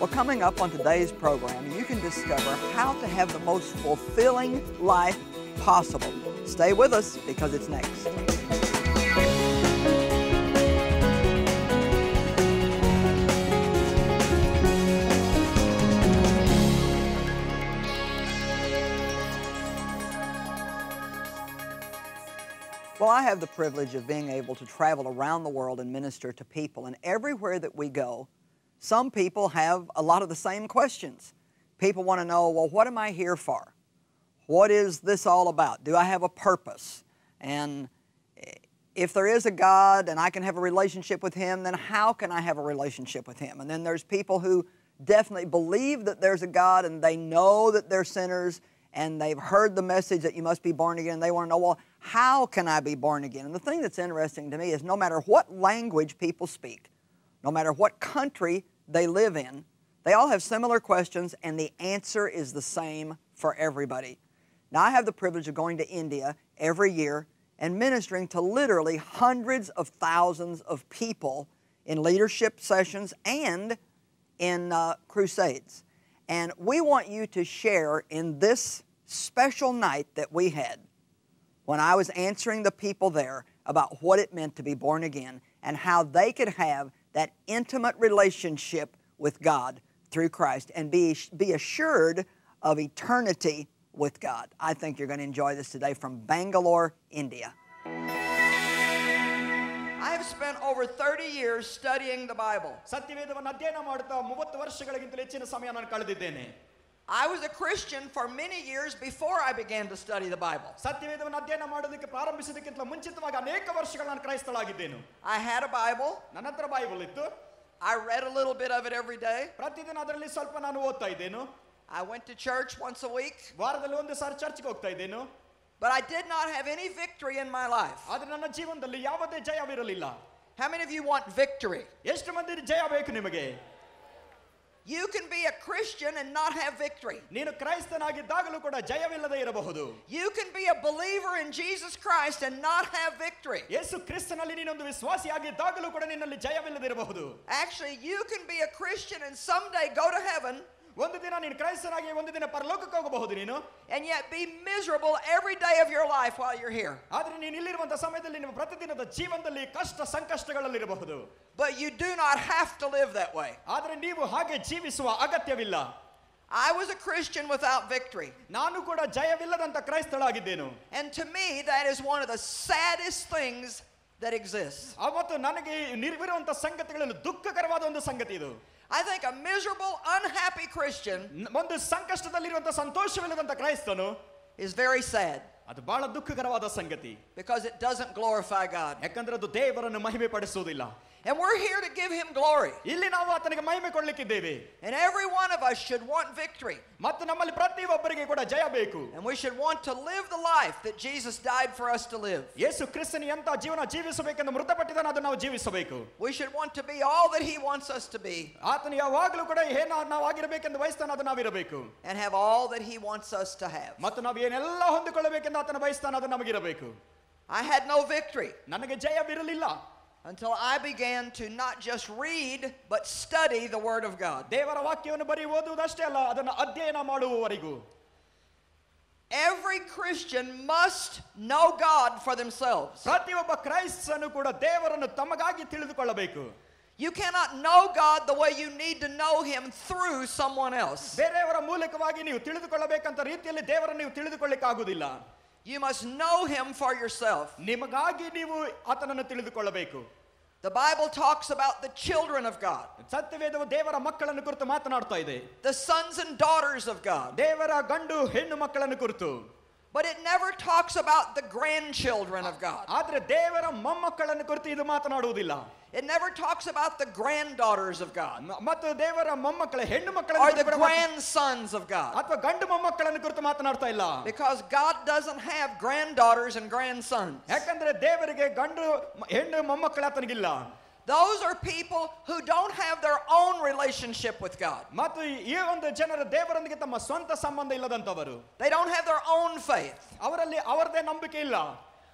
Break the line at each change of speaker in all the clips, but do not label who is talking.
Well, coming up on today's program, you can discover how to have the most fulfilling life possible. Stay with us because it's next. Well, I have the privilege of being able to travel around the world and minister to people, and everywhere that we go, some people have a lot of the same questions. People want to know, well, what am I here for? What is this all about? Do I have a purpose? And if there is a God and I can have a relationship with Him, then how can I have a relationship with Him? And then there's people who definitely believe that there's a God and they know that they're sinners and they've heard the message that you must be born again. They want to know, well, how can I be born again? And the thing that's interesting to me is no matter what language people speak, no matter what country they live in, they all have similar questions and the answer is the same for everybody. Now, I have the privilege of going to India every year and ministering to literally hundreds of thousands of people in leadership sessions and in crusades. And we want you to share in this special night that we had when I was answering the people there about what it meant to be born again and how they could have that intimate relationship with God through Christ and be assured of eternity with God. I think you're going to enjoy this today from Bangalore, India. I have spent over 30 years studying the Bible. I was a Christian for many years before I began to study the Bible. I had a Bible. I read a little bit of it every day. I went to church once a week. But I did not have any victory in my life. How many of you want victory? You can be a Christian and not have victory. You can be a believer in Jesus Christ and not have victory. Actually, you can be a Christian and someday go to heaven and yet be miserable every day of your life while you're here. But you do not have to live that way. I was a Christian without victory. And to me, that is one of the saddest things that exists. I think a miserable, unhappy Christian is very sad because it doesn't glorify God. And we're here to give Him glory. And every one of us should want victory. And we should want to live the life that Jesus died for us to live. We should want to be all that He wants us to be. And have all that He wants us to have. I had no victory until I began to not just read, but study the Word of God. Every Christian must know God for themselves. You cannot know God the way you need to know Him through someone else. You must know Him for yourself. The Bible talks about the children of God, the sons and daughters of God. But it never talks about the grandchildren of God. It never talks about the granddaughters of God or the grandsons of God. Because God doesn't have granddaughters and grandsons. Those are people who don't have their own relationship with God. They don't have their own faith.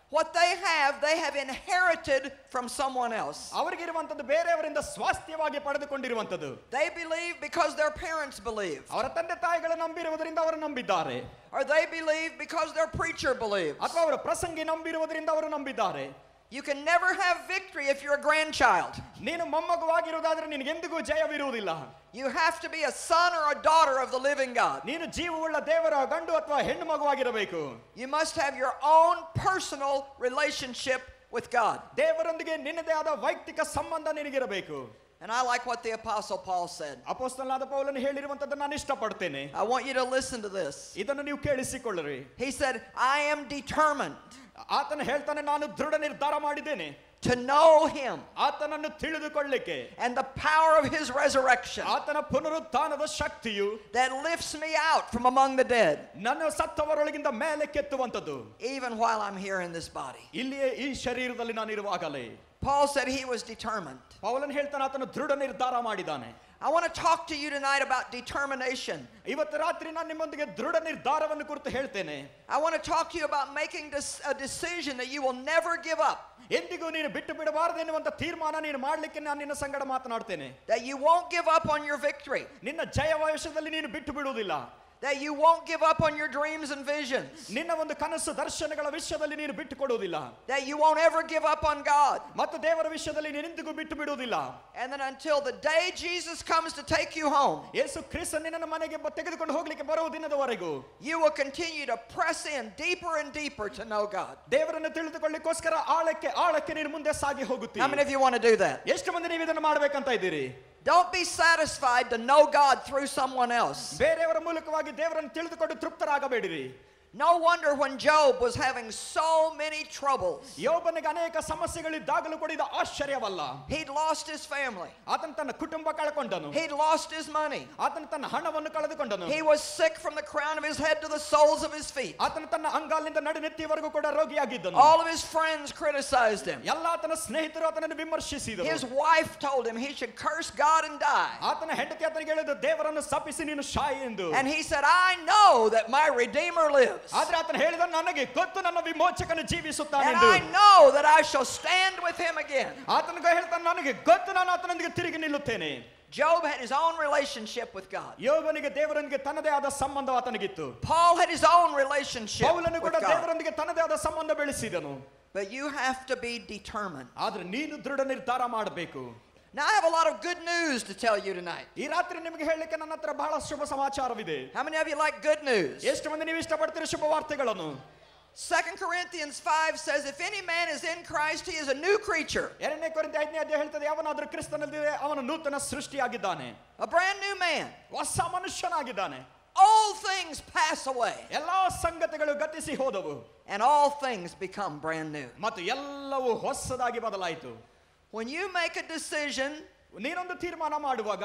What they have inherited from someone else.
ಅವರಿಗಿರುವಂತದ್ದು ಬೇರೆಯವರಿಂದ ಸ್ವಾಸ್ಥ್ಯವಾಗಿ ಪಡೆದುಕೊಂಡಿರುವಂತದ್ದು.
They believe because their parents believe.
ಅವರ ತಂದೆ ತಾಯಿಗಳು ನಂಬಿರುವುದರಿಂದ ಅವರು ನಂಬಿದ್ದಾರೆ.
Or they believe because their preacher believes.
ಅಥವಾ ಅವರ ಪ್ರಸಂಗಿ ನಂಬಿರುವುದರಿಂದ ಅವರು ನಂಬಿದ್ದಾರೆ.
You can never have victory if you're a grandchild.
ನೀನು ಮೊಮ್ಮಗುವಾಗಿರುವುದಾದರೆ ನಿನಗೆಂದಿಗೂ ಜಯವಿರುವುದಿಲ್ಲ.
You have to be a son or a daughter of the living God.
ನೀನು ಜೀವವುಳ್ಳ ದೇವರ ಗಂಡು ಅಥವಾ ಹೆಣ್ಣು ಮಗುವಾಗಿರಬೇಕು.
You must have your own personal relationship with God.
ದೇವರೊಂದಿಗೆ ನಿನ್ನದೇ ಆದ ವೈಯಕ್ತಿಕ ಸಂಬಂಧ ನಿನಗಿರಬೇಕು.
And I like what the Apostle Paul said.
ಅಪೊಸ್ತಲನಾದ ಪೌಲನು ಹೇಳಿರುವಂತದ್ದನ್ನು ನಾನು ಇಷ್ಟಪಡ್ತೇನೆ.
I want you to listen to this.
ಇದನ್ನು ನೀವು ಕೇಳಿಸಿಕೊಳ್ಳಿರಿ.
He said, I am determined
ಆತನು ಹೇಳ್ತಾನೆ, ನಾನು ದೃಢ ನಿರ್ಧಾರ ಮಾಡಿದ್ದೇನೆ
to know him
ಆತನನ್ನು ತಿಳಿದುಕೊಳ್ಳಿಕ್ಕೆ
and the power of his resurrection
ಆತನ ಪುನರುತ್ಥಾನದ ಶಕ್ತಿಯು
that lifts me out from among the dead
ನನ್ನ ಸತ್ತವರೊಳಗಿಂದ ಮೇಲೆ ಕೆತ್ತುವಂತದ್ದು,
even while I'm here in this body.
ಇಲ್ಲಿಯೇ ಈ ಶರೀರದಲ್ಲಿ ನಾನು ಇರುವಾಗಲೇ.
Paul said he was determined.
ಪೌಲನು ಹೇಳ್ತಾನೆ ಆತನು ದೃಢ ನಿರ್ಧಾರ ಮಾಡಿದ್ದಾನೆ.
I want to talk to you tonight about determination.
ಇವತ್ತು ರಾತ್ರಿ ನಾನು ನಿಮ್ಮೊಂದಿಗೆ ದೃಢ ನಿರ್ಧಾರವನ್ನು ಕುರಿತು ಹೇಳ್ತೇನೆ.
I want to talk to you about making a decision that you will never give up.
ಎಂದಿಗೂ ನೀನು ಬಿಟ್ಟು ಬಿಡಬಾರದು ಎನ್ನುವಂತ ತೀರ್ಮಾನ ನೀನು ಮಾಡಲಿಕ್ಕೆ ನಾನು ನಿನ್ನ ಸಂಗಡ ಮಾತನಾಡ್ತೇನೆ.
That you won't give up on your victory.
ನಿನ್ನ ಜಯವಾಯುಷ್ಯದಲ್ಲಿ ನೀನು ಬಿಟ್ಟು ಬಿಡುವುದಿಲ್ಲ.
That you won't give up on your dreams and visions.
ನಿನ್ನ ಒಂದು ಕನಸು ದರ್ಶನಗಳ ವಿಷಯದಲ್ಲಿ ನೀನು ಬಿಟ್ಟು ಕೊಡುವುದಿಲ್ಲ.
That you won't ever give up on God.
ಮತ್ತು ದೇವರ ವಿಷಯದಲ್ಲಿ ನೀನು ಎಂದಿಗೂ ಬಿಟ್ಟು ಬಿಡುವುದಿಲ್ಲ.
And then until the day Jesus comes to take you home,
Yesu Krista ನಿನ್ನನ್ನು ಮನೆಗೆ ತೆಗೆದುಕೊಂಡು ಹೋಗಲಿಕ್ಕೆ ಬರುವ ದಿನದವರೆಗೂ
you will continue to press in deeper and deeper to know God.
ದೇವರನ್ನು ತಿಳಿದುಕೊಳ್ಳಿಕ್ಕೋಸ್ಕರ ಆಳಕ್ಕೆ ನೀನು ಮುಂದೆ ಸಾಗಿ ಹೋಗುತ್ತೀರಿ.
How many of you want to do that?
ಎಷ್ಟು ಮಂದಿ ನೀವು ಇದನ್ನು ಮಾಡಬೇಕಂತ ಇದ್ದೀರಿ?
Don't be satisfied to know God through someone else.
ಬೇರೆಯವರ ಮೂಲಕವಾಗಿ ದೇವರನ್ನು ತಿಳಿದುಕೊಂಡು ತೃಪ್ತರಾಗಬೇಡಿರಿ.
No wonder when Job was having so many troubles.
ಯೋಬನಿಗೆ ಅನೇಕ ಸಮಸ್ಯೆಗಳಿದ್ದಾಗಲೂ ಕೂಡ ಇದು ಆಶ್ಚರ್ಯವಲ್ಲ.
He'd lost his family.
ಆತನು ತನ್ನ ಕುಟುಂಬ ಕಳೆಕೊಂಡನು.
He'd lost his money.
ಆತನು ತನ್ನ ಹಣವನ್ನು ಕಳೆದುಕೊಂಡನು.
He was sick from the crown of his head to the soles of his feet.
ಆತನು ತನ್ನ ಅಂಗಾಲಿನಿಂದ ನಡುನೆತ್ತಿಯವರೆಗೂ ಕೂಡ ರೋಗಿಯಾಗಿದ್ದನು.
All of his friends criticized him.
ಎಲ್ಲ ಆತನ ಸ್ನೇಹಿತರು ಆತನನ್ನು ವಿಮರ್ಶಿಸಿದರು.
His wife told him he should curse God and die.
ಆತನ ಹೆಂಡತಿ ಆತನಿಗೆ ಹೇಳಿದ ದೇವರನ್ನು ಶಪಿಸಿ ನೀನು ಸಾಯಿ ಎಂದು.
And he said, I know that my Redeemer lives.
ಆದ್ರೆ ಆತನು ಹೇಳಿದ ನನಗೆ ಗೊತ್ತು ನನ್ನ ವಿಮೋಚಕನು ಜೀವಿಸುತ್ತಾನೆ
And
ಎಂದು.
I know that I shall stand with him again.
ಆತನಿಗೆ ಹೇಳ್ತಾನೆ ನನಗೆ ಗೊತ್ತು ನಾನು ಆತನೊಂದಿಗೆ ತಿರುಗಿ ನಿಲ್ಲುತ್ತೇನೆ.
Job had his own relationship with God.
ಯೋಬನಿಗೆ ದೇವರೊಂದಿಗೆ ತನ್ನದೇ ಆದ ಸಂಬಂಧ ಆತನಿಗಿತ್ತು.
Paul had his own relationship
ಪೌಲನು ಕೂಡ
with God.
ದೇವರೊಂದಿಗೆ ತನ್ನದೇ ಆದ ಸಂಬಂಧ ಬೆಳೆಸಿದನು.
But you have to be determined.
ಆದ್ರೆ ನೀನು ದೃಢ ನಿರ್ಧಾರ ಮಾಡಬೇಕು.
Now I have a lot of good news to tell you tonight.
ಈ ರಾತ್ರಿ ನಿಮಗೆ ಹೇಳಲಿಕ್ಕೆ ನನ್ನ ಹತ್ರ ಬಹಳ ಶುಭ ಸಮಾಚಾರವಿದೆ.
How many of you like good news?
ಎಷ್ಟು ಮಂದಿ ನೀವು ಇಷ್ಟಪಡ್ತೀರಿ ಶುಭ ವಾರ್ತೆಗಳನ್ನು?
2 Corinthians 5 says, if any man is in Christ, he is a new creature.
2 ಕೊರಿಂಥಿ 5ನೇ ಅಧ್ಯಾಯ ಹೇಳ್ತದೆ, ಯಾವನಾದರೂ ಕ್ರಿಸ್ತನಲ್ಲಿದ್ದರೆ ಅವನು ನೂತನ ಸೃಷ್ಟಿಯಾಗಿದ್ದಾನೆ.
A brand new man.
ಹೊಸ ಮನುಷ್ಯನಾಗಿದ್ದಾನೆ.
All things pass away.
ಎಲ್ಲಾ ಸಂಗತಿಗಳು ಗತಿಸಿ ಹೋದವು.
And all things become brand new.
ಮತ್ತು ಎಲ್ಲವೂ ಹೊಸದಾಗಿ ಬದಲಾಯಿತು.
When you make a decision
ನೀನೊಂದು ತೀರ್ಮಾನ ಮಾಡುವಾಗ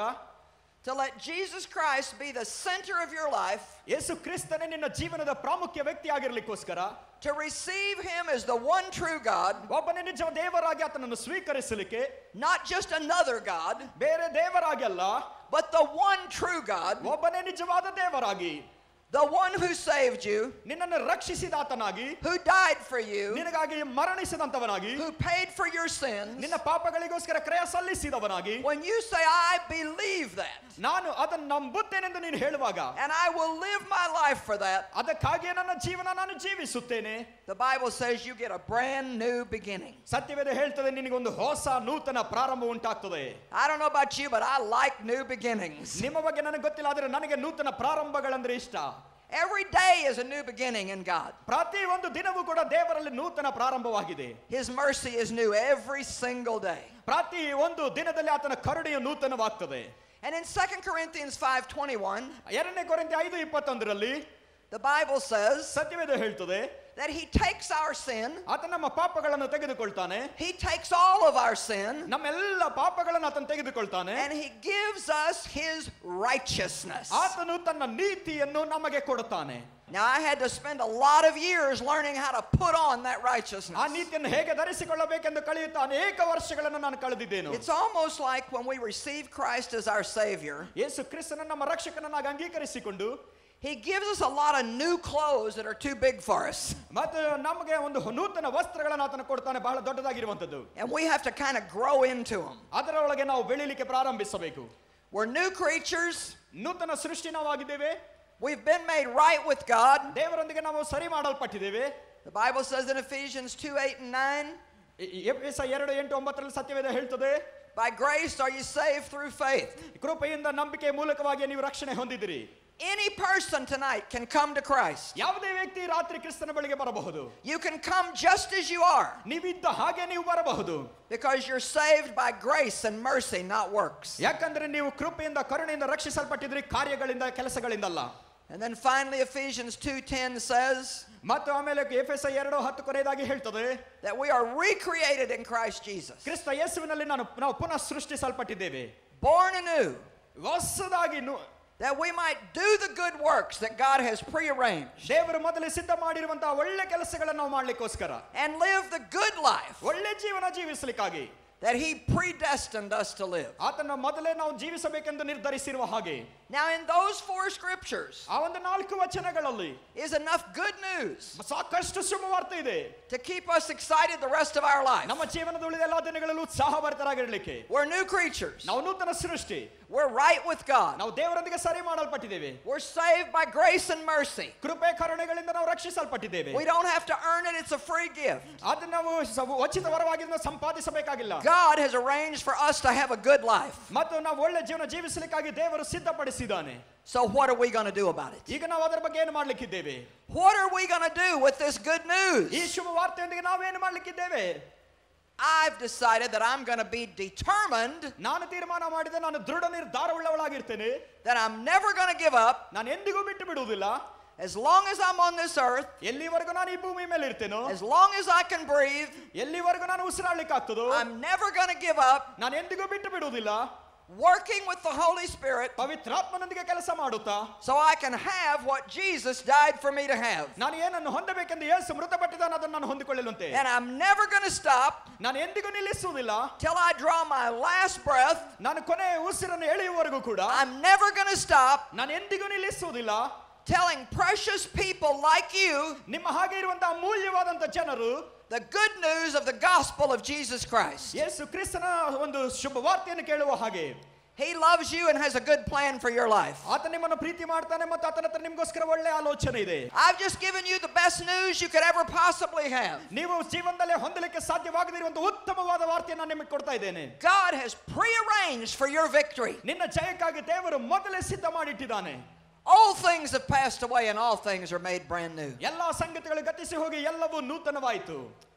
to let Jesus Christ be the center of your life,
ಯೇಸು ಕ್ರಿಸ್ತನೇ ನಿನ್ನ ಜೀವನದ ಪ್ರಾಮುಖ್ಯ ವ್ಯಕ್ತಿಯಾಗಿರಲಿಕ್ಕೋಸ್ಕರ,
to receive him as the one true God,
ಒಬ್ಬನೇ ನಿಜ ದೇವರಾಗಿ ಆತನನ್ನು ಸ್ವೀಕರಿಸಲಿಕ್ಕೆ,
not just another God,
ಬೇರೆ ದೇವರಾಗಿ ಅಲ್ಲ,
but the one true God,
ಒಬ್ಬನೇ ನಿಜವಾದ ದೇವರಾಗಿ,
the one who saved you,
ನಿನ್ನನ್ನು ರಕ್ಷಿಸಿದಾತನಾಗಿ,
who died for you,
ನಿನಗಾಗಿ ಮರಣಿಸಿದಂತವನಾಗಿ,
who paid for your sins.
ನಿನ್ನ ಪಾಪಗಳಿಗೋಸ್ಕರ ಕ್ರಯ ಸಲ್ಲಿಸಿದವನಾಗಿ,
When you say, I believe that,
ನಾನು ಅದನ್ನು ನಂಬುತ್ತೇನೆಂದು ನೀನು ಹೇಳುವಾಗ,
and I will live my life for that,
ಅದಕ್ಕಾಗಿಯೇ ನನ್ನ ಜೀವನ ನಾನು ಜೀವಿಸುತ್ತೇನೆ,
the Bible says you get a brand new beginning.
ಸತ್ಯವೇದ ಹೇಳ್ತದೆ ನಿನಗೊಂದು ಹೊಸ ನೂತನ ಪ್ರಾರಂಭ ಉಂಟಾಗ್ತದೆ.
I don't know about you, but I like new beginnings.
ನಿಮ್ಮ ಬಗ್ಗೆ ನನಗೆ ಗೊತ್ತಿಲ್ಲ, ಆದರೆ ನನಗೆ ನೂತನ ಪ್ರಾರಂಭಗಳಂದ್ರೆ ಇಷ್ಟ.
Every day is a new beginning in God.
ಪ್ರತಿ ಒಂದು ದಿನವೂ ಕೂಡ ದೇವರಲ್ಲಿ ನೂತನ ಪ್ರಾರಂಭವಾಗಿದೆ.
His mercy is new every single day.
ಪ್ರತಿ ಒಂದು ದಿನದಲ್ಲಿ ಆತನ ಕರುಣೆಯು ನೂತನವಾಗ್ತದೆ.
And in 2 Corinthians 5:21,
2 ಕೊರಿಂಥಿ 5:21ರಲ್ಲಿ
the Bible says
ಸತ್ಯವೇದ ಹೇಳ್ತದೆ,
that he takes our sin,
ಆತ ನಮ್ಮ ಪಾಪಗಳನ್ನು ತೆಗೆದುಕೊಳ್ತಾನೆ,
he takes all of our sin,
ನಮ್ಮೆಲ್ಲ ಪಾಪಗಳನ್ನು ಆತನು ತೆಗೆದುಕೊಳ್ತಾನೆ,
and he gives us his righteousness.
ಆತನು ತನ್ನ ನೀತಿಯನ್ನು ನಮಗೆ ಕೊಡುತ್ತಾನೆ.
Now I had to spend a lot of years learning how to put on that righteousness.
ಆ ನೀತಿಯನ್ನು ಹೇಗೆ ಧರಿಸಿಕೊಳ್ಳಬೇಕೆಂದು ಕಲಿಯುತ್ತಾ ಅನೇಕ ವರ್ಷಗಳನ್ನು ನಾನು ಕಳೆದಿದ್ದೇನೆ.
It's almost like when we receive Christ as our Savior,
ಯೇಸು ಕ್ರಿಸ್ತನನ್ನು ನಮ್ಮ ರಕ್ಷಕನನ್ನಾಗಿ ಅಂಗೀಕರಿಸಿಕೊಂಡು,
He gives us a lot of new clothes that are too big for us.
ಮತ್ತು ನಮಗೆ ಒಂದು ನೂತನ ವಸ್ತ್ರಗಳನ್ನು ಆತನು ಕೊಡ್ತಾನೆ, ಬಹಳ ದೊಡ್ಡದಾಗಿರುವಂತದ್ದು.
And we have to kind of grow into them.
ಅದರೊಳಗೆ ನಾವು ಬೆಳೀಲಿಕ್ಕೆ ಪ್ರಾರಂಭಿಸಬೇಕು.
We're new creatures.
ನೂತನ ಸೃಷ್ಟಿ ನಾವಾಗಿದ್ದೇವೆ.
We've been made right with God.
ದೇವರೊಂದಿಗೆ ನಾವು ಸರಿ ಮಾಡಲ್ಪಟ್ಟಿದ್ದೇವೆ.
The Bible says in Ephesians 2:8-9,
ಎಫೆಸ 2:8-9 ಸತ್ಯವೇದ ಹೇಳ್ತದೆ,
by grace are you saved through faith.
ಕೃಪೆಯಿಂದ ನಂಬಿಕೆಯ ಮೂಲಕವಾಗಿ ನೀವು ರಕ್ಷಣೆ ಹೊಂದಿದಿರಿ.
Any person tonight can come to Christ.
ಯಾವುದೇ ವ್ಯಕ್ತಿ ರಾತ್ರಿ ಕ್ರಿಸ್ತನ ಬಳಿಗೆ ಬರಬಹುದು.
You can come just as you are.
ನೀವಿದ್ದ ಹಾಗೆ ನೀವು ಬರಬಹುದು.
Because you're saved by grace and mercy, not works.
ಯಾಕಂದ್ರೆ ನೀವು ಕೃಪೆಯಿಂದ ಕರುಣೆಯಿಂದ ರಕ್ಷಿಸಲ್ಪಟ್ಟಿದ್ರಿ, ಕಾರ್ಯಗಳಿಂದ ಕೆಲಸಗಳಿಂದಲ್ಲ.
And then finally Ephesians 2:10 says,
ಮತ್ತು ಆಮೇಲೆ ಎಫೆಸ 2:10 ಕೊನೆಯದಾಗಿ ಹೇಳ್ತದೆ,
that we are recreated in Christ Jesus.
ಕ್ರಿಸ್ತ ಯೇಸುವಿನಲ್ಲಿ ನಾವು ಪುನಃ ಸೃಷ್ಟಿಸಲ್ಪಟ್ಟಿದ್ದೇವೆ.
Born anew.
ಹೊಸದಾಗಿ,
that we might do the good works that God has prearranged.
ದೇವರು ಮೊದಲೇ ಸಿದ್ಧ ಮಾಡಿರುವಂತಹ ಒಳ್ಳೆ ಕೆಲಸಗಳನ್ನು ನಾವು ಮಾಡಲಿಕ್ಕೋಸ್ಕರ,
and live the good life
ಒಳ್ಳೆ ಜೀವನ ಜೀವಿಸಲಿಕ್ಕಾಗಿ,
that he predestined us to live.
ಆತನ ಮೊದಲೇ ನಾವು ಜೀವಿಸಬೇಕೆಂದು ನಿರ್ಧರಿಸಿರುವ ಹಾಗೆ.
Now in those 4 scriptures,
ಆ ಒಂದು 4 ವಚನಗಳಲ್ಲಿ
is enough good news
ಸಾಕಷ್ಟು ಶುಭವಾರ್ತೆ ಇದೆ
to keep us excited the rest of our life.
ನಮ್ಮ ಜೀವನದ ಉಳಿದ ಎಲ್ಲ ದಿನಗಳಲ್ಲೂ ಉತ್ಸಾಹಭರಿತರಾಗಿರಲಿಕ್ಕೆ.
We're new creatures.
ನಾವು ನೂತನ ಸೃಷ್ಟಿ.
We're right with God.
ನಾವು ದೇವರೊಂದಿಗೆ ಸರಿ ಮಾಡಲ್ಪಟ್ಟಿದ್ದೇವೆ.
We're saved by grace and mercy.
ಕೃಪೆ ಕರುಣೆಗಳಿಂದ ನಾವು ರಕ್ಷಿಸಲ್ಪಟ್ಟಿದ್ದೇವೆ.
We don't have to earn it, it's a free gift.
ಅದನ್ನು ನಾವು ಉಚಿತ ವರವಾಗಿ ಸಂಪಾದಿಸಬೇಕಾಗಿಲ್ಲ.
God has arranged for us to have a good life.
ಮತ್ತು ನಾವು ಒಳ್ಳೆ ಜೀವನ ಜೀವಿಸಲಿಕ್ಕಾಗಿ ದೇವರು ಸಿದ್ಧಪಡಿಸಿದ್ದಾನೆ.
So what are we going to do about it?
ಈಗ ನಾವು ಅದರ ಬಗ್ಗೆ ಏನು ಮಾಡಲಿಕ್ಕಿದ್ದೇವೆ?
What are we going to do with this good news?
ಈ ಶುಭ ವಾರ್ತೆಯೊಂದಿಗೆ ನಾವು ಏನು ಮಾಡಲಿಕ್ಕಿದ್ದೇವೆ?
I've decided that I'm going to be determined.
ನಾನು ತೀರ್ಮಾನ ಮಾಡಿದೆ, ನಾನು ದೃಢ ನಿರ್ಧಾರವುಳ್ಳವಳಾಗಿರ್ತೇನೆ.
That I'm never going to give up.
ನಾನು ಎಂದಿಗೂ ಬಿಟ್ಟು ಬಿಡುವುದಿಲ್ಲ.
As long as I'm on this earth.
ಎಲ್ಲಿವರೆಗೂ ನಾನು ಈ ಭೂಮಿ ಮೇಲೆ ಇರ್ತೇನೋ.
As long as I can breathe.
ಎಲ್ಲಿವರೆಗೂ ನಾನು ಉಸಿರಾಡಲಿಕ್ಕೆ ಆಗ್ತದೋ.
I'm never going to give up.
ನಾನು ಎಂದಿಗೂ ಬಿಟ್ಟು ಬಿಡುವುದಿಲ್ಲ.
Working with the Holy Spirit.
ಪವಿತ್ರಾತ್ಮನೊಂದಿಗೆ ಕೆಲಸ ಮಾಡುತ್ತಾ.
So I can have what Jesus died for me to have.
ನಾನು ಏನನ್ನು ಹೊಂದಬೇಕೆಂದು ಯೇಸು ಮೃತಪಟ್ಟಿದ್ದಾನೆ ಅದನ್ನು ನಾನು ಹೊಂದಿಕೊಳ್ಳುವಂತೆ.
And I'm never going to stop.
ನಾನು ಎಂದಿಗೂ ನಿಲ್ಲಿಸುವುದಿಲ್ಲ.
Till I draw my last breath.
ನಾನು ಕೊನೆಯ ಉಸಿರನ್ನು ಎಳೆಯುವವರೆಗೂ ಕೂಡ.
I'm never going to stop.
ನಾನು ಎಂದಿಗೂ ನಿಲ್ಲಿಸುವುದಿಲ್ಲ.
Telling precious people like you.
ನಿಮ್ಮ ಹಾಗೆ ಇರುವಂತಹ ಅಮೂಲ್ಯವಾದಂತ ಜನರು.
The good news of the gospel of Jesus Christ.
ಯೇಸು ಕ್ರಿಸ್ತನ ಒಂದು ಶುಭ ವಾರ್ತೆಯನ್ನು ಕೇಳುವ ಹಾಗೆ.
He loves you and has a good plan for your life.
ಆತ ನಿಮ್ಮನ್ನು ಪ್ರೀತಿ ಮಾಡ್ತಾನೆ ಮತ್ತು ಆತನ ಹತ್ರ ನಿಮಗೋಸ್ಕರ ಒಳ್ಳೆ ಆಲೋಚನೆ ಇದೆ.
I've just given you the best news you could ever possibly have.
ನೀವು ಜೀವನದಲ್ಲಿ ಹೊಂದಲಿಕ್ಕೆ ಸಾಧ್ಯವಾಗದಿರುವಂತಹ ಉತ್ತಮವಾದ ವಾರ್ತೆಯನ್ನು ನಾನು ನಿಮಗೆ ಕೊಡ್ತಾ ಇದ್ದೇನೆ.
God has prearranged for your victory.
ನಿನ್ನ ಜಯಕ್ಕಾಗಿ ದೇವರು ಮೊದಲೇ ಸಿದ್ಧ ಮಾಡಿಟ್ಟಿದ್ದಾನೆ.
All things have passed away and all things are made brand new.
ಎಲ್ಲಾ ಸಂಗತಿಗಳು ಗತಿಸಿ ಹೋಗಿ ಎಲ್ಲವೂ ನೂತನವಾಯಿತು.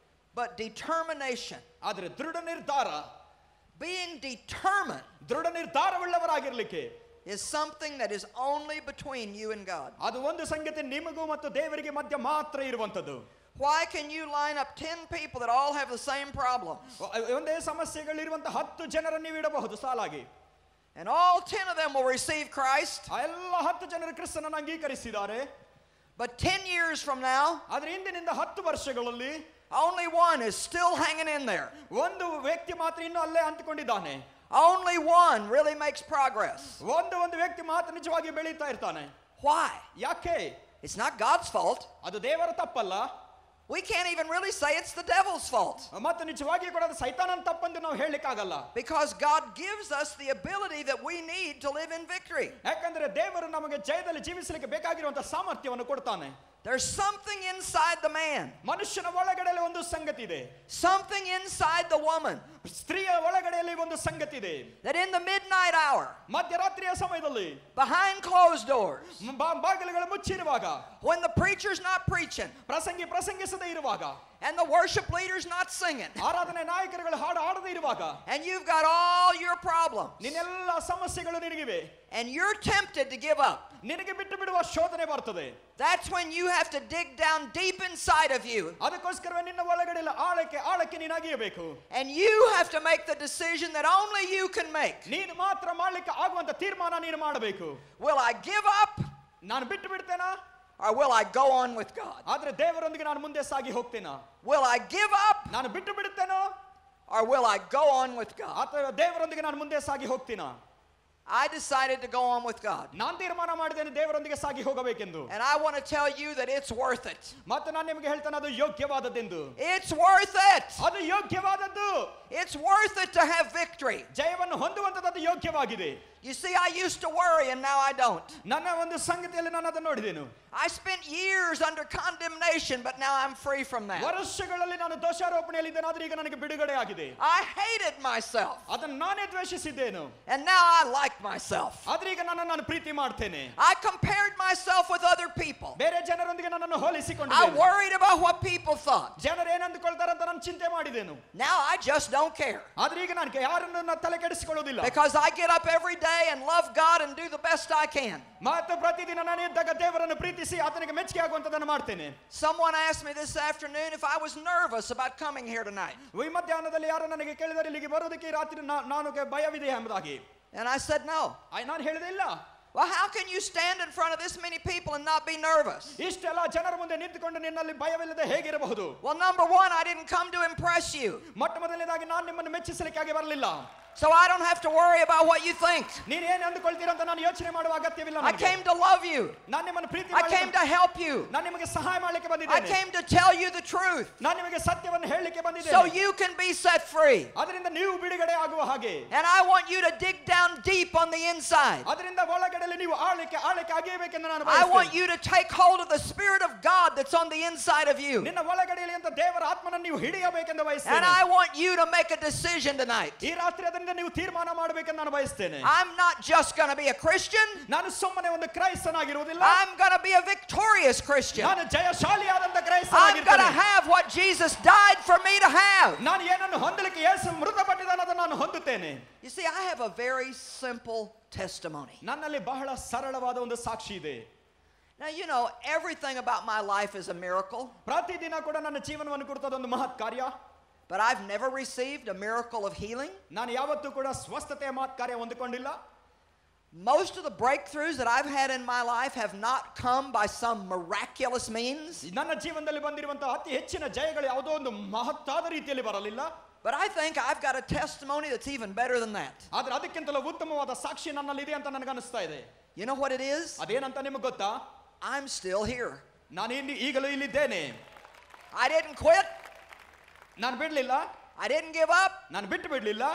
But determination,
ಆದರೆ ದೃಢ ನಿರ್ಧಾರ,
being determined,
ದೃಢ ನಿರ್ಧಾರವುಳ್ಳವರಾಗಿರಲಿಕ್ಕೆ,
is something that is only between you and God.
ಅದು ಒಂದು ಸಂಗತಿ ನಿಮಗೂ ಮತ್ತು ದೇವರಿಗೆ ಮಧ್ಯ ಮಾತ್ರ ಇರುವಂತದ್ದು.
Why can you line up 10 people that all have the same problem?
ಒಂದೇ ಸಮಸ್ಯೆಗಳಿರುವಂತಹ 10 ಜನರನ್ನು ನೀವು ಇಡಬಹುದು ಸಾಲಾಗಿ.
And all 10 of them will receive Christ.
ಎಲ್ಲ 10 ಜನರು ಕ್ರಿಸ್ತನನ್ನು ಅಂಗೀಕರಿಸಿದ್ದಾರೆ.
But 10 years from now,
ಆದರೆ ಇಂದಿನಿಂದ 10 ವರ್ಷಗಳಲ್ಲಿ
only one is still hanging in there.
ಒಂದು ವ್ಯಕ್ತಿ ಮಾತ್ರ ಇನ್ನೂ ಅಲ್ಲೇ ಅಂಟಿಕೊಂಡಿದ್ದಾನೆ.
Only one really makes progress.
ಒಂದು ವ್ಯಕ್ತಿ ಮಾತ್ರ ನಿಜವಾಗಿ ಬೆಳೀತಾ ಇರ್ತಾನೆ.
Why?
ಯಾಕೆ?
It's not God's fault.
ಅದು ದೇವರ ತಪ್ಪಲ್ಲ.
We can't even really say it's the devil's fault.
ಮತ್ತು ನಿಜವಾಗಿ ಕೂಡ ಅದು ಸೈತಾನನ ತಪ್ಪೆಂದು ನಾವು ಹೇಳಲಿಕ್ಕೆ ಆಗಲ್ಲ.
Because God gives us the ability that we need to live in victory.
ಯಾಕಂದ್ರೆ ದೇವರು ನಮಗೆ ಜಯದಲ್ಲಿ ಜೀವಿಸಲಿಕ್ಕೆ ಬೇಕಾಗಿರುವಂತಹ ಸಾಮರ್ಥ್ಯವನ್ನು ಕೊಡ್ತಾನೆ.
There's something inside the man.
ಮನುಷ್ಯನ ಒಳಗಡೆಯಲ್ಲಿ ಒಂದು ಸಂಗತಿ ಇದೆ.
Something inside the woman.
ಸ್ತ್ರೀಯ ಒಳಗಡೆಯಲ್ಲಿ ಒಂದು ಸಂಗತಿ ಇದೆ.
That in the midnight hour,
ಮಧ್ಯರಾತ್ರಿಯ ಸಮಯದಲ್ಲಿ,
behind closed doors,
ಬಾಗಿಲುಗಳು ಮುಚ್ಚಿರುವಾಗ,
when the preacher's not preaching,
ಪ್ರಸಂಗಿಸದೇ ಇರುವಾಗ,
and the worship leader's not singing,
ಆರಾಧನೆ ನಾಯಕರುಗಳು ಹಾಡು ಹಾಡದೇ ಇರುವಾಗ,
and you've got all your problems,
ನಿನ್ನೆಲ್ಲ ಸಮಸ್ಯೆಗಳು ನಿನಗಿವೆ,
and you're tempted to give up,
ನಿನಗೆ ಬಿಟ್ಟು ಬಿಡುವ ಶೋಧನೆ ಬರ್ತದೆ.
that's when you have to dig down deep inside of you.
ಅದಕ್ಕೋಸ್ಕರ ನಿನ್ನ ಒಳಗಡೆ ಆಳಕ್ಕೆ ನೀನು ಅಗೆಯಬೇಕು.
And you have to make the decision that only you can make.
ನೀನು ಮಾತ್ರ ಮಾಡಲಿಕ್ಕೆ ಆಗುವಂತ ತೀರ್ಮಾನ ನೀನು ಮಾಡಬೇಕು.
Will I give up?
ನಾನು ಬಿಟ್ಟು ಬಿಡ್ತೇನಾ?
Or will I go on with God?
ಆದ್ರೆ ದೇವರೊಂದಿಗೆ ನಾನು ಮುಂದೆ ಸಾಗಿ ಹೋಗ್ತೇನಾ?
Will I give up?
ನಾನು ಬಿಟ್ಟು ಬಿಡುತ್ತೇನೋ?
Or will I go on with God?
ಅಥವಾ ದೇವರೊಂದಿಗೆ ನಾನು ಮುಂದೆ ಸಾಗಿ ಹೋಗ್ತೀನಾ?
I decided to go on with God.
ನಾನು ತೀರ್ಮಾನ ಮಾಡಿದ್ದೇನೆ ದೇವರೊಂದಿಗೆ ಸಾಗಿ ಹೋಗಬೇಕೆಂದು.
And I want to tell you that it's worth it.
ಮತ್ತು ನಾನು ನಿಮಗೆ ಹೇಳ್ತೇನೆ ಅದು ಯೋಗ್ಯವಾದದ್ದೆಂದು.
It's worth it.
ಅದು ಯೋಗ್ಯವಾದದ್ದು.
It's worth it to have victory.
ಜಯವನ್ನು ಹೊಂದುವಂತದ್ದು ಅದು ಯೋಗ್ಯವಾಗಿದೆ.
You see, I used to worry and now I don't.
ನನ್ನ ಒಂದು ಸಂಗತಿಯಲ್ಲಿ ನಾನು ಅದನ್ನು ನೋಡಿದೆನು.
I spent years under condemnation, but now I'm free from that.
ವರ್ಷಗಳಲ್ಲಿ ನಾನು ದೋಷಾರೋಪಣೆಯಲ್ಲಿ ಇದ್ದೇನೆ, ಆದರೆ ಈಗ ನನಗೆ ಬಿಡುಗಡೆ ಆಗಿದೆ.
I hated myself.
ಅದನ್ನು ನಾನೇ ದ್ವೇಷಿಸಿದ್ದೇನು.
And now I like myself.
ಆದರೆ ಈಗ ನಾನು ಪ್ರೀತಿ ಮಾಡ್ತೇನೆ.
I compared myself with other people.
ಬೇರೆ ಜನರೊಂದಿಗೆ ನನ್ನನ್ನು
I
ಹೋಲಿಸಿಕೊಂಡಿದ್ದೇನೆ.
worried about what people thought.
ಜನರು ಏನಂದುಕೊಳ್ತಾರೆ ಅಂತ ನಾನು ಚಿಂತೆ ಮಾಡಿದೆನು.
Now I just don't care.
ಆದರೆ ಈಗ ನಾನು ಯಾರನ್ನು ತಲೆ ಕೆಡಿಸಿಕೊಳ್ಳುವುದಿಲ್ಲ.
Because I get up every day and love God and do the best I can.
ಮತ್ತು ಪ್ರತಿದಿನ ನಾನು ಎದ್ದಾಗ ದೇವರನ್ನು ಪ್ರೀತಿಸಿ ಆತನಿಗೆ ಮೆಚ್ಚುಗೆ ಆಗುವಂತದನ್ನು ಮಾಡ್ತೇನೆ.
Someone asked me this afternoon if I was nervous about coming here tonight.
ಈ ಮಧ್ಯಾಹ್ನದಲ್ಲಿ ಯಾರು ನನಗೆ ಕೇಳಿದರೆ ಇಲ್ಲಿಗೆ ಬರೋದಕ್ಕೆ ರಾತ್ರಿ ನಾನು ಭಯವಿದೆ ಎಂಬುದಾಗಿ.
And I said no.
ನಾನು ಹೇಳಿದೆ ಇಲ್ಲ.
Well, how can you stand in front of this many people and not be nervous?
ಇಷ್ಟೆಲ್ಲ ಜನರ ಮುಂದೆ ನಿಂತುಕೊಂಡು ನಿನ್ನಲ್ಲಿ ಭಯವಿಲ್ಲದೆ ಹೇಗಿರಬಹುದು?
Well, number one, I didn't come to impress you.
ಮೊಟ್ಟ ಮೊದಲನೇದಾಗಿ ನಾನು ನಿಮ್ಮನ್ನು ಮೆಚ್ಚಿಸಲಿಕ್ಕಾಗಿ ಬರಲಿಲ್ಲ.
So I don't have to worry about what you think.
ನೀನು ಏನು ಅಂದುಕೊಳ್ತೀರಾ ಅಂತ ನಾನು ಯೋಚನೆ ಮಾಡುವ ಅಗತ್ಯವಿಲ್ಲ.
I came to love you.
ನಾನು ನಿಮ್ಮನ್ನು ಪ್ರೀತಿ
I came to help you.
ನಾನು ನಿಮಗೆ ಸಹಾಯ ಮಾಡಲಿಕ್ಕೆ
I
ಬಂದಿದ್ದೇನೆ.
came to tell you the truth.
ನಾನು ನಿಮಗೆ ಸತ್ಯವನ್ನು ಹೇಳಲಿಕ್ಕೆ ಬಂದಿದ್ದೇನೆ.
So you can be set free.
ಅದರಿಂದ ನೀವು ಬಿಡುಗಡೆ ಆಗುವ ಹಾಗೆ.
And I want you to dig down deep on the inside.
ಅದರಿಂದ ಒಳಗಡೆಯಲ್ಲಿ ನೀವು ಆಳಕ್ಕೆ ಅಗೆಯಬೇಕೆಂದು ನಾನು
I want
ಬಯಸುತ್ತೇನೆ.
you to take hold of the Spirit of God that's on the inside of you.
ನಿನ್ನ ಒಳಗಡೆಯಲ್ಲಿ ಅಂತ ದೇವರ ಆತ್ಮನನ್ನು ನೀವು ಹಿಡಿಯಬೇಕೆಂದು
And
ಬಯಸುತ್ತೇನೆ.
I want you to make a decision tonight.
ಈ ರಾತ್ರಿ ಅದರಿಂದ ನೀವು ತೀರ್ಮಾನ ಮಾಡಬೇಕೆಂದು ನಾನು ಬಯಸುತ್ತೇನೆ.
I'm not just going to be a Christian.
ನಾನು ಸುಮ್ಮನೆ ಒಂದು ಕ್ರೈಸ್ತನಾಗಿರುವುದಿಲ್ಲ.
I'm going to be a victorious Christian.
ನಾನು ಜಯಶಾಲಿಯಾದಂತ
I'm going to
ಕ್ರೈಸ್ತನಾಗಿರುತ್ತೇನೆ.
have what Jesus died for me to have.
ನಾನು ಏನನ್ನು ಹೊಂದಲಿಕ್ಕೆ ಯೇಸು ಮೃತಪಟ್ಟಿದ್ದಾನೆ ಅದನ್ನು ನಾನು ಹೊಂದುತ್ತೇನೆ.
You see, I have a very simple testimony.
ನನ್ನಲ್ಲಿ ಬಹಳ ಸರಳವಾದ ಒಂದು ಸಾಕ್ಷಿ ಇದೆ.
Now, you know, everything about my life is a miracle,
ಪ್ರತಿದಿನ ಕೂಡ ನನ್ನ ಜೀವನವನ್ನು ಕುರಿತಾದ ಒಂದು ಮಹತ್ ಕಾರ್ಯ.
but I've never received a miracle of healing.
ನಾನು ಯಾವತ್ತೂ ಕೂಡ ಸ್ವಸ್ಥತೆಯ ಮಹತ್ ಕಾರ್ಯ ಹೊಂದಿಕೊಂಡಿಲ್ಲ.
Most of the breakthroughs that I've had in my life have not come by some miraculous means.
ನನ್ನ ಜೀವನದಲ್ಲಿ ಬಂದಿರುವಂತಹ ಅತಿ ಹೆಚ್ಚಿನ ಜಯಗಳು ಯಾವುದೋ ಒಂದು ಮಹತ್ತಾದ ರೀತಿಯಲ್ಲಿ ಬರಲಿಲ್ಲ.
But I think I've got a testimony that's even better than that.
ಆದ್ರೆ ಅದಕ್ಕಿಂತಲೂ ಉತ್ತಮವಾದ ಸಾಕ್ಷಿ ನನ್ನಲ್ಲಿ ಇದೆ ಅಂತ ನನಗೆ ಅನಿಸ್ತಾ ಇದೆ.
You know what it is?
ಅದೇನಂತ ನಿಮಗೆ ಗೊತ್ತಾ?
I'm still here.
ನಾನು ಈಗಲೂ ಇಲ್ಲಿದ್ದೇನೆ.
I didn't quit.
ನಾನು ಬಿಡಲಿಲ್ಲ.
I didn't give up.
ನಾನು ಬಿಟ್ಟು ಬಿಡಲಿಲ್ಲ.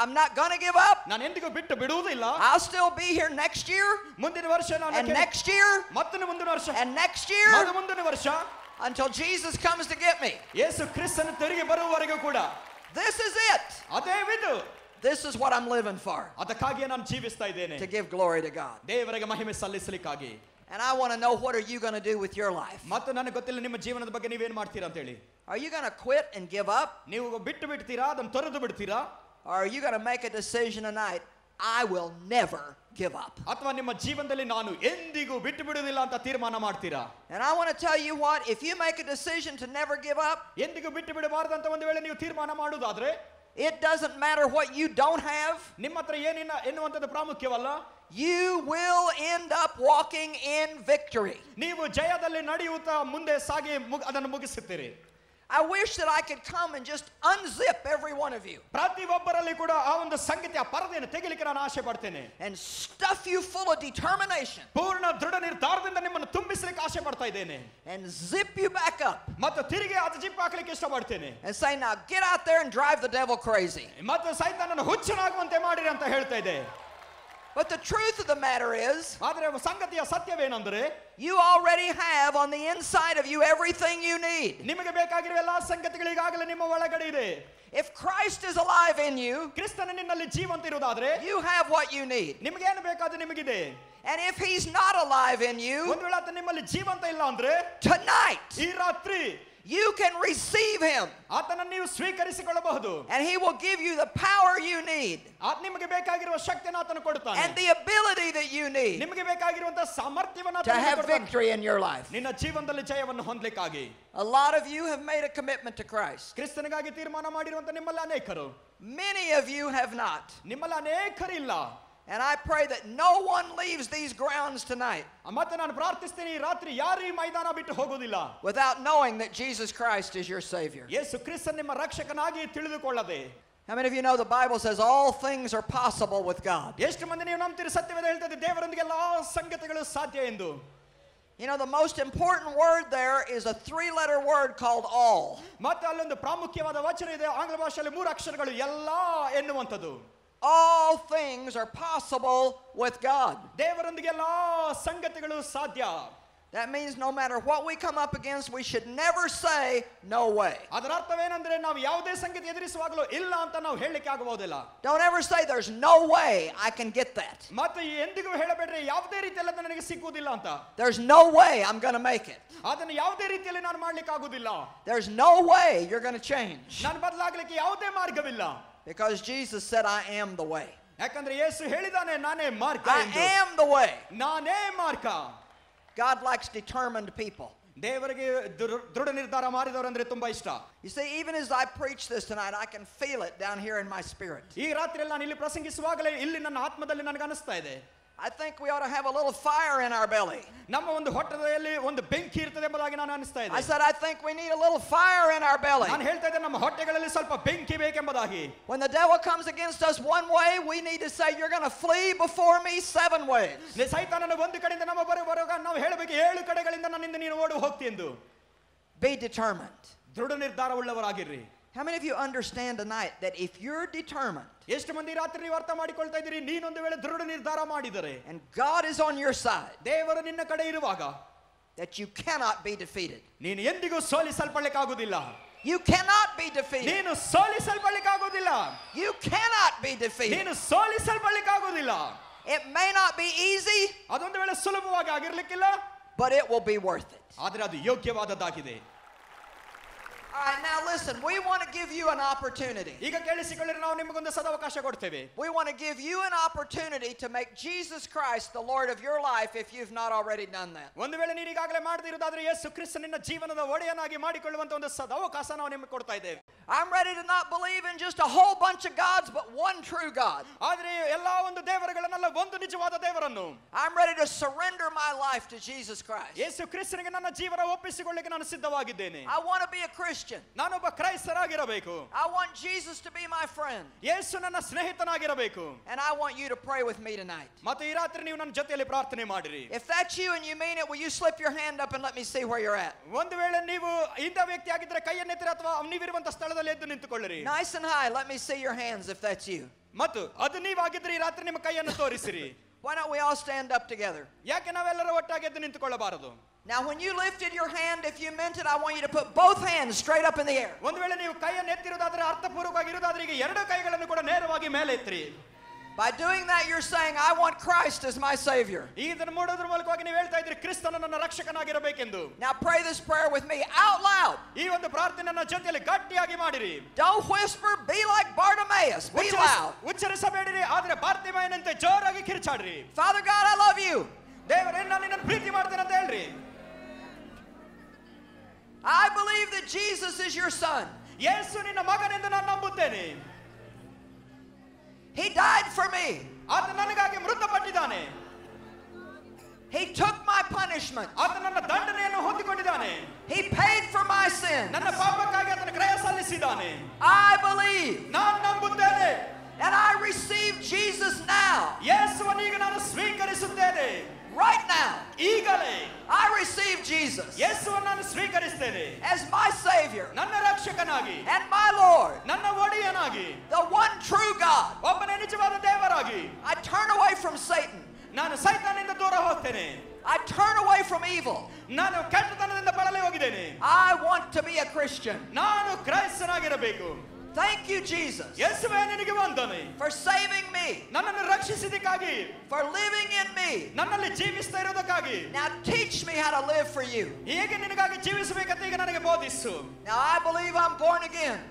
I'm not going to give up.
ನಾನು ಎಂದಿಗೂ ಬಿಟ್ಟು ಬಿಡುವುದಿಲ್ಲ.
I'll still be here next year.
ಮುಂದಿನ ವರ್ಷ ನಾನು
And next year.
ಮತ್ತೆ ಮುಂದಿನ ವರ್ಷ.
And next year.
ಮತ್ತು ಮುಂದಿನ ವರ್ಷ.
Until Jesus comes to get me.
ಯೇಸು ಕ್ರಿಸ್ತನು ತಿರುಗಿ ಬರುವವರೆಗೂ ಕೂಡ.
This is it.
ಅದೇ ಇದು.
This is what I'm living for.
ಅದಕ್ಕಾಗಿ ನಾನು ಜೀವಿಸ್ತಾ ಇದ್ದೇನೆ.
To give glory to God.
ದೇವರಿಗೆ ಮಹಿಮೆ ಸಲ್ಲಿಸಲಿಕ್ಕಾಗಿ.
And I want to know, what are you going to do with your life?
ಮತ್ತು ನನಗೆ ಗೊತ್ತಿಲ್ಲ ನಿಮ್ಮ ಜೀವನದ ಬಗ್ಗೆ ನೀವೇನು ಮಾಡ್ತೀರಾ ಅಂತ ಹೇಳಿ.
Are you going to quit and give up?
ನೀವು ಬಿಟ್ಟು ಬಿಡ್ತೀರಾ, ಅದನ್ನು ತೊರೆದು ಬಿಡ್ತೀರಾ?
Or are you going to make a decision tonight? I will never give up.
ಅಥವಾ ನಿಮ್ಮ ಜೀವನದಲ್ಲಿ ನಾನು ಎಂದಿಗೂ ಬಿಟ್ಟು ಬಿಡುವುದಿಲ್ಲ ಅಂತ ತೀರ್ಮಾನ ಮಾಡ್ತೀರಾ?
And I want to tell you what, if you make a decision to never give up,
ಎಂದಿಗೂ ಬಿಟ್ಟು ಬಿಡಬಾರದು ಅಂತ ಒಂದು ವೇಳೆ ನೀವು ತೀರ್ಮಾನ ಮಾಡುವುದಾದ್ರೆ,
it doesn't matter what you don't have.
ನಿಮ್ಮ ಹತ್ರ ಏನಿಲ್ಲ ಎನ್ನುವಂಥದ್ದು ಪ್ರಾಮುಖ್ಯವಲ್ಲ.
You will end up walking in victory.
ನೀವು ಜಯದಲ್ಲಿ ನಡೆಯುತ್ತಾ ಮುಂದೆ ಸಾಗಿ ಅದನ್ನು ಮುಗಿಸುತ್ತೀರಿ.
I wish that I could come and just unzip every one of you.
ಪ್ರತಿಯೊಬ್ಬರಲ್ಲಿ ಕೂಡ ಆ ಒಂದು ಸಂಗತಿಯ ಪರದೆಯನ್ನು ತೆಗಿಲಿಕ್ಕೆ ನಾನು ಆಸೆ ಪಡ್ತೇನೆ.
And stuff you full of determination.
ಪೂರ್ಣ ದೃಢ ನಿರ್ಧಾರದಿಂದ ನಿಮ್ಮನ್ನು ತುಂಬಿಸಲಿಕ್ಕೆ ಆಸೆ ಪಡ್ತಾ ಇದ್ದೇನೆ.
And zip you back up.
ಮತ್ತು ತಿರುಗಿ ಅದು ಜಿಪ್ ಹಾಕಲಿಕ್ಕೆ ಇಷ್ಟಪಡ್ತೇನೆ.
And say, now get out there and drive the devil crazy.
ಮತ್ತು ಸೈತಾನನ ಹುಚ್ಚನಾಗುವಂತೆ ಮಾಡಿರಿ ಅಂತ ಹೇಳ್ತಾ ಇದೆ.
But the truth of the matter is,
ಆದರೆ ಸಂಗತಿಯ ಸತ್ಯವೇನೆಂದರೆ,
you already have on the inside of you everything you need.
ನಿಮಗೆ ಬೇಕಾಗಿರುವ ಎಲ್ಲಾ ಸಂಗತಿಗಳು ಈಗಾಗಲೇ ನಿಮ್ಮ ಒಳಗಡೆ ಇದೆ.
If Christ is alive in you,
ಕ್ರಿಸ್ತನು ನಿನ್ನಲ್ಲಿ ಜೀವಂತ ಇರುವುದಾದ್ರೆ,
you have what you need.
ನಿಮಗೆ ಏನು ಬೇಕಾದ್ರೆ ನಿಮಗಿದೆ.
And if he's not alive in you,
ಒಂದು ವೇಳೆ ಆತ ನಿಮ್ಮಲ್ಲಿ ಜೀವಂತ ಇಲ್ಲ ಅಂದ್ರೆ,
tonight
ಈ ರಾತ್ರಿ
you can receive him.
ಆತನನ್ನು ನೀವು ಸ್ವೀಕರಿಸಿಕೊಳ್ಳಬಹುದು.
And he will give you the power you need.
ಆತ ನಿಮಗೆ ಬೇಕಾಗಿರುವ ಶಕ್ತಿಯನ್ನು ಆತನು ಕೊಡುತ್ತಾನೆ.
And the ability that you need
ನಿಮಗೆ ಬೇಕಾಗಿರುವಂತಹ ಸಾಮರ್ಥ್ಯವನ್ನು
to
ಆತನು
have
ಕೊಡುತ್ತಾನೆ.
victory in your life.
ನಿನ್ನ ಜೀವನದಲ್ಲಿ ಜಯವನ್ನು ಹೊಂದಲಿಕ್ಕಾಗಿ.
A lot of you have made a commitment to Christ.
ಕ್ರಿಸ್ತನಿಗಾಗಿ ತೀರ್ಮಾನ ಮಾಡಿರುವಂತ ನಿಮ್ಮಲ್ಲಿ ಅನೇಕರು.
Many of you have not.
ನಿಮ್ಮಲ್ಲಿ ಅನೇಕರಿಲ್ಲ.
And I pray that no one leaves these grounds tonight
ಮತ್ತೆ ನಾನು ಪ್ರಾರ್ಥಿಸ್ತೇನೆ, ಈ ರಾತ್ರಿ ಯಾರು ಈ ಮೈದಾನ ಬಿಟ್ಟು ಹೋಗುವುದಿಲ್ಲ
without knowing that Jesus Christ is your Savior.
ಯೇಸು ಕ್ರಿಸ್ತನು ನಿಮ್ಮ ರಕ್ಷಕನಾಗಿ ತಿಳಿದುಕೊಳ್ಳದೆ.
How many of you know the Bible says all things are possible with God?
ಎಷ್ಟು ಮಂದಿ ನೀವು ನಂಬ್ತೀರಿ? ಸತ್ಯವೇದ ಹೇಳ್ತದೆ ದೇವರೊಂದಿಗೆ ಎಲ್ಲಾ ಸಂಗತಿಗಳು ಸಾಧ್ಯ ಎಂದು.
You know, the most important word there is a 3-letter word called all.
ಮತ್ತೆ ಅಲ್ಲೊಂದು ಪ್ರಾಮುಖ್ಯವಾದ ವಚನ ಇದೆ, ಆಂಗ್ಲ ಭಾಷೆಯಲ್ಲಿ 3 ಅಕ್ಷರಗಳು, ಎಲ್ಲಾ ಎನ್ನುವಂಥದ್ದು.
All things are possible with God.
ದೇವರೊಂದಿಗೆ ಎಲ್ಲಾ ಸಂಗತಿಗಳು ಸಾಧ್ಯ.
That means no matter what we come up against, we should never say no way.
ಅದರ ಅರ್ಥವೇನೆಂದರೆ ನಾವು ಯಾವುದೇ ಸಂಗತಿ ಎದುರಿಸುವಾಗಲೂ ಇಲ್ಲ ಅಂತ ನಾವು ಹೇಳಲಿಕ್ಕೆ ಆಗುವುದಿಲ್ಲ.
Don't ever say there's no way I can get that.
ಮತ್ತೆ ಎಂದಿಗೂ ಹೇಳಬೇಡ್ರಿ ಯಾವುದೇ ರೀತಿಯಲ್ಲಿ ನನಗೆ ಸಿಕ್ಕುವುದಿಲ್ಲ ಅಂತ.
There's no way I'm going to make it.
ಅದನ್ನು ಯಾವುದೇ ರೀತಿಯಲ್ಲಿ ನಾನು ಮಾಡಲಿಕ್ಕೆ ಆಗುವುದಿಲ್ಲ.
There's no way you're going to change.
ನಾನು ಬದಲಾಗಲಿಕ್ಕೆ ಯಾವುದೇ ಮಾರ್ಗವಿಲ್ಲ.
Because Jesus said, I am the way.
ಯಾಕಂದ್ರೆ ಯೇಸು ಹೇಳಿದಾನೆ ನಾನೇ ಮಾರ್ಗ ಎಂದು.
I am the way.
ನಾನೇ ಮಾರ್ಗ.
God likes determined people.
ದೇವರಿಗೆ ದೃಢ ನಿರ್ಧಾರ ಮಾಡಿದವರಂದ್ರೆ ತುಂಬಾ ಇಷ್ಟ.
You see, even as I preach this tonight, I can feel it down here in my spirit.
ಈ ರಾತ್ರಿಯಲ್ಲಿ ನಾನು ಇಲ್ಲಿ ಪ್ರಸಂಗಿಸುವಾಗಲೇ ಇಲ್ಲಿ ನನ್ನ ಆತ್ಮದಲ್ಲಿ ನನಗೆ ಅನಿಸ್ತಾ ಇದೆ.
I think we ought to have a little fire in our belly.
ನಮ್ಮ ಒಂದು ಹೊಟ್ಟೆಯಲ್ಲಿ ಒಂದು ಬೆಂಕಿ ಇರ್ತದೆ ಎಂಬುದಾಗಿ ನಾನು ಅನಿಸ್ತಾ ಇದೆ.
I said I think we need a little fire in our belly.
ನಾನು ಹೇಳ್ತಾ ಇದ್ದೆ ನಮ್ಮ ಹೊಟ್ಟೆಗಳಲ್ಲಿ ಸ್ವಲ್ಪ ಬೆಂಕಿ ಬೇಕೆಂಬುದಾಗಿ.
When the devil comes against us one way, we need to say you're going to flee before me 7 ways.
ಸೈತಾನನ ಒಂದು ಕಡೆಯಿಂದ ನಮ್ಮ ಬರುವಾಗ ನಾವು ಹೇಳಬೇಕು 7 ಕಡೆಗಳಿಂದ ನನ್ನಿಂದ ನೀನು ಓಡಿ ಹೋಗ್ತಿ ಎಂದು.
Be determined.
ದೃಢ ನಿರ್ಧಾರವುಳ್ಳವರಾಗಿರ್ರಿ.
How many of you understand tonight that if you're determined,
ಎಷ್ಟು ಮಂದಿ ರಾತ್ರಿ ನೀವು ಅರ್ಥ ಮಾಡಿಕೊಳ್ತಾ ಇದ್ದೀರಿ, ನೀನೊಂದು ವೇಳೆ ದೃಢ ನಿರ್ಧಾರ ಮಾಡಿದರೆ,
and God is on your side,
ದೇವರು ನಿನ್ನ ಕಡೆ ಇರುವಾಗ,
that you cannot be defeated.
ನೀನು ಎಂದಿಗೂ ಸೋಲಿಸಲ್ಪಡಲಿಕ್ಕೆ ಆಗುವುದಿಲ್ಲ.
You cannot be defeated.
ನೀನು ಸೋಲಿಸಲ್ಪಡಲಿಕ್ಕೆ ಆಗುವುದಿಲ್ಲ.
You cannot be defeated.
ನೀನು ಸೋಲಿಸಲ್ಪಡಲಿಕ್ಕೆ ಆಗುವುದಿಲ್ಲ.
It may not be easy,
ಅದೊಂದು ವೇಳೆ ಸುಲಭವಾಗಿ ಆಗಿರಲಿಕ್ಕಿಲ್ಲ,
but it will be worth it.
ಆದರೆ ಅದು ಯೋಗ್ಯವಾದದ್ದಾಗಿದೆ.
All right, now listen, we want to give you an opportunity.
ಈಗ ಕೇಳಿಸಿಕೊಳ್ಳಿರಿ, ನಾವು ನಿಮಗೊಂದು ಸದಾವಕಾಶ ಕೊಡ್ತೇವೆ.
We want to give you an opportunity to make Jesus Christ the Lord of your life if you've not already done that.
ಒಂದು ವೇಳೆ ನೀವು ಈಗಾಗಲೇ ಮಾಡದಿರುವುದಾದರೆ ಯೇಸು ಕ್ರಿಸ್ತ ನಿನ್ನ ಜೀವನದ ಒಡೆಯನಾಗಿ ಮಾಡಿಕೊಳ್ಳುವಂತ ಒಂದು ಸದಾವಕಾಶ ನಾವು ನಿಮಗೆ ಕೊಡ್ತಾ ಇದ್ದೇವೆ.
I'm ready to not believe in just a whole bunch of gods, but one true God.
ಆದರೆ ಎಲ್ಲಾ ಒಂದು ದೇವರುಗಳನ್ನೆಲ್ಲ ಒಂದು ನಿಜವಾದ ದೇವರನ್ನು.
I'm ready to surrender my life to Jesus Christ.
ಯೇಸು ಕ್ರಿಸ್ತನಿಗೆ ನನ್ನ ಜೀವನ ಒಪ್ಪಿಸಿಕೊಳ್ಳಲಿಕ್ಕೆ ನಾನು ಸಿದ್ಧವಾಗಿದ್ದೇನೆ.
I want to be a Christian.
ನಾನೊಬ್ಬ ಕ್ರೈಸ್ತರಾಗಿರಬೇಕು.
I want Jesus to be my friend.
ಯೇಸು ನನ್ನ ಸ್ನೇಹಿತನಾಗಿರಬೇಕು.
And I want you to pray with me tonight.
ಮತ್ತೆ ಈ ರಾತ್ರಿ ನೀವು ನನ್ನ ಜೊತೆಯಲ್ಲಿ ಪ್ರಾರ್ಥನೆ ಮಾಡಿರಿ.
If that's you and you mean it, will you slip your hand up and let me see where you're at?
ಒಂದು ವೇಳೆ ನೀವು ಇಂಥ ವ್ಯಕ್ತಿ ಆಗಿದ್ದರೆ ಕೈಯನ್ನೆತ್ತಿರಿ ಅಥವಾ ನೀವಿರುವಂತ ಸ್ಥಳದಲ್ಲಿ ಎದ್ದು ನಿಂತುಕೊಳ್ಳಿರಿ.
Nice and high, let me see your hands if that's you.
ಮತ್ತು ಅದು ನೀವಾಗಿದ್ರೆ ಈ ರಾತ್ರಿ ನಿಮ್ಮ ಕೈಯನ್ನು ತೋರಿಸಿರಿ.
Why don't we all stand up together?
ಯಾಕೆ ನಾವೆಲ್ಲರೂ ಒಟ್ಟಾಗಿ ಎದ್ದು ನಿಂತುಕೊಳ್ಳಬಾರದು?
Now when you lifted your hand, if you meant it, I want you to put both hands straight up in the air.
ಒಂದು ವೇಳೆ ನೀವು ಕೈಯನ್ನು ಎತ್ತಿರುವುದಾದರೆ ಅರ್ಥಪೂರ್ವಕವಾಗಿ ಇರುವುದಾದರೆ ಈಗ ಎರಡು ಕೈಗಳನ್ನು ಕೂಡ ನೇರವಾಗಿ ಮೇಲೆ ಎತ್ತಿರಿ.
By doing that, you're saying, I want Christ as my Savior.
ಇದನ್ನು ಮಾಡೋದ್ರ ಮೂಲಕವಾಗಿ ನೀವು ಹೇಳ್ತಾ ಇದ್ದೀರಿ ಕ್ರಿಸ್ತನು ನನ್ನ ರಕ್ಷಕನಾಗಿರಬೇಕೆಂದು.
Now pray this prayer with me out loud.
ಈ ಒಂದು ಪ್ರಾರ್ಥನೆಯನ್ನು ಜೊತೆಯಲ್ಲಿ ಗಟ್ಟಿಯಾಗಿ ಮಾಡಿರಿ.
Don't whisper, be like Bartimaeus. Be loud.
ಉಚ್ಚರಿಸಬೇಡಿರಿ, ಆದರೆ ಬಾರ್ತಿಮಾಯನಂತೆ ಜೋರಾಗಿ ಕಿರ್ಚಾಡ್ರಿ.
Father God, I love you.
ದೇವರೇ ನಾನು ನಿನ್ನನ್ನು ಪ್ರೀತಿ ಮಾಡ್ತೇನೆ ಅಂತ ಹೇಳ್ರಿ.
I believe that Jesus is your son.
ಯೇಸು ನಿನ್ನ ಮಗನೆಂದು ನಾನು ನಂಬುತ್ತೇನೆ.
He died for me.
ಆತ ನನಗಾಗಿ ಮೃತಪಟ್ಟಿದ್ದಾನೆ.
He took my punishment.
ಆತ ನನ್ನ ದಂಡನೆಯನ್ನು ಹೊಂದಿಕೊಂಡಿದ್ದಾನೆ.
He paid for my sin.
ನನ್ನ ಪಾಪಕ್ಕಾಗಿ ಆತನ ಕ್ರಯ ಸಲ್ಲಿಸಿದ್ದಾನೆ.
I believe.
ನಾನು ನಂಬುತ್ತೇನೆ.
And I receive Jesus now.
ಯೇಸುವನ್ನು ಈಗ ನಾನು ಸ್ವೀಕರಿಸುತ್ತೇನೆ.
Right now.
ಈಗಲೇ
I receive Jesus.
ಯೇಸುವನ್ನು ನಾನು ಸ್ವೀಕರಿಸುತ್ತೇನೆ.
As my Savior.
ನನ್ನ ರಕ್ಷಕನಾಗಿ.
And my Lord.
ನನ್ನ ಒಡೆಯನಾಗಿ.
The one true God.
ಒಬ್ಬನೇ ನಿಜವಾದ ದೇವರಾಗಿ.
I turn away from Satan.
ನಾನು ಸೈತಾನನಿಂದ ದೂರ ಹೋಗ್ತೇನೆ.
I turn away from evil.
ನಾನು ಕೆಟ್ಟತನದಿಂದ ಬಳಲಿ ಹೋಗಿದ್ದೇನೆ.
I want to be a Christian.
ನಾನು ಕ್ರೈಸ್ತನಾಗಿರಬೇಕು.
Thank you, Jesus.
ಯೇಸುವೇ ನಿನಗೆ ವಂದನೆ.
For saving me.
ನನ್ನನ್ನು ರಕ್ಷಿಸಿದ್ದಕ್ಕಾಗಿ.
For living in me.
ನನ್ನಲ್ಲಿ ಜೀವಿಸ್ತಾ ಇರೋದಕ್ಕಾಗಿ.
Now teach me how to live for you.
ಹೇಗೆ ನಿನಗಾಗಿ ಜೀವಿಸಬೇಕಂತ ಈಗ ನನಗೆ ಬೋಧಿಸು.
Now I believe I'm born again.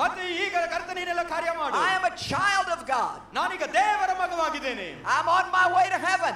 ಮತ್ತೆ ಈಗ ಕರ್ತನೇ ನೀನೆಲ್ಲ ಕಾರ್ಯ ಮಾಡು.
I am a child of God.
ನಾನೀಗ ದೇವರ ಮಗನಾಗಿದ್ದೇನೆ.
I'm on my way to heaven.